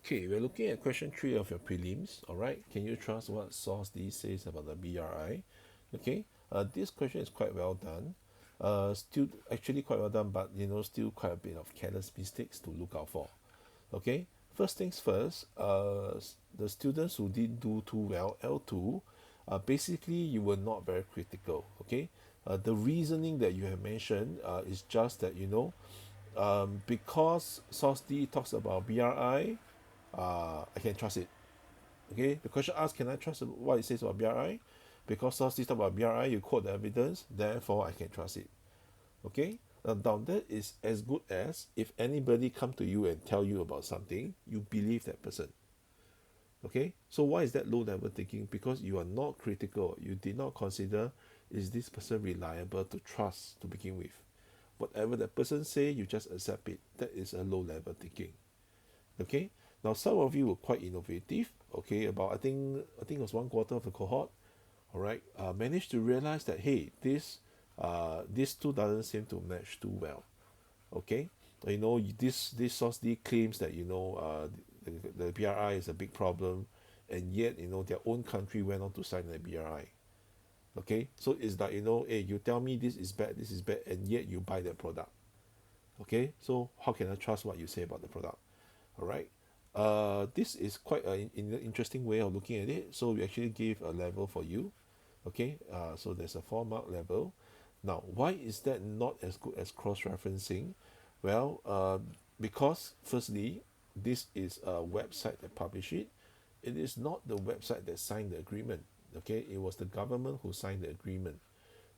Okay, we're looking at question 3 of your prelims. All right, can you trust what source D says about the BRI? Okay, this question is quite well done. Still actually quite well done, but still quite a bit of careless mistakes to look out for. Okay, first things first, the students who didn't do too well, L2, basically you were not very critical. Okay, the reasoning that you have mentioned is just that because source D talks about BRI, I can trust it. Okay, the question asked, can I trust what it says about BRI? Because source D talk about BRI, you quote the evidence, therefore I can trust it. Okay, now that is as good as if anybody come to you and tell you about something, you believe that person. Okay, so why is that low level thinking? Because you are not critical. You did not consider, is this person reliable to trust to begin with. Whatever that person say, you just accept it. That is a low level thinking. Okay, now some of you were quite innovative. Okay, about I think it was one quarter of the cohort. All right, managed to realize that, hey, this two doesn't seem to match too well. Okay, this source D claims that the BRI is a big problem, and yet their own country went on to sign the BRI. Okay, so it's like, hey, you tell me this is bad, and yet you buy the product. Okay, so how can I trust what you say about the product? All right, this is quite an interesting way of looking at it. So we actually gave a level for you. Okay, so there's a 4-mark level. Now, why is that not as good as cross-referencing? Well, because firstly, this is a website that published it. It is not the website that signed the agreement. Okay, it was the government who signed the agreement.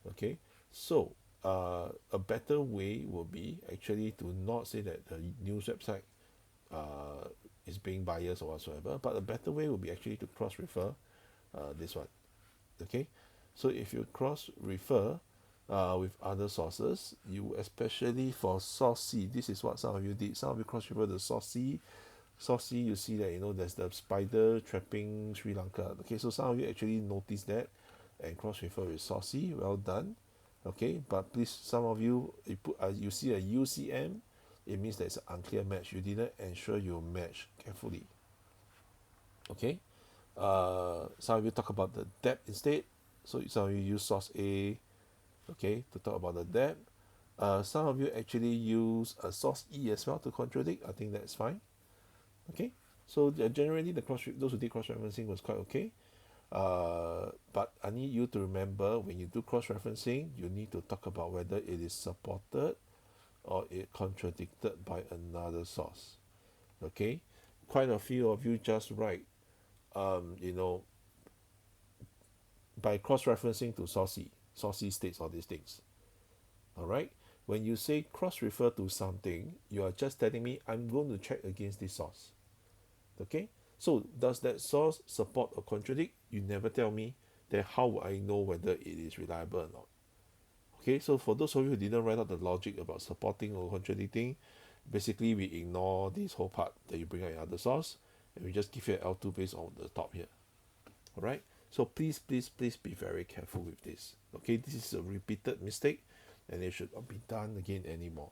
Okay, so a better way would be actually to not say that the news website uh, is being biased or whatsoever, but a better way would be actually to cross-refer this one. Okay, so if you cross-refer with other sources, you especially for source C, this is what some of you did. Some of you cross-refer the source C. Source C, you see that there's the spider trapping Sri Lanka. Okay, so some of you actually notice that and cross-refer with source C. Well done. Okay, but please, some of you you see a UCM, it means that it's an unclear match. You didn't ensure you match carefully. Okay, some of you talk about the depth instead. So some of you use source A, okay, to talk about the depth. Some of you actually use a source E as well to contradict. I think that's fine. Okay, so generally those who did cross-referencing was quite okay. But I need you to remember, when you do cross-referencing, you need to talk about whether it is supported or it contradicted by another source. Okay, quite a few of you just write, you know, by cross-referencing to source C. Source C states all these things. All right. When you say cross-refer to something, you are just telling me I'm going to check against this source. Okay. So does that source support or contradict? You never tell me. Then how will I know whether it is reliable or not? Okay. So for those of you who didn't write out the logic about supporting or contradicting, basically we ignore this whole part that you bring out in other source, and we just give you an L2 based on the top here. All right. So please, please, please be very careful with this. Okay, this is a repeated mistake, and it should not be done again anymore.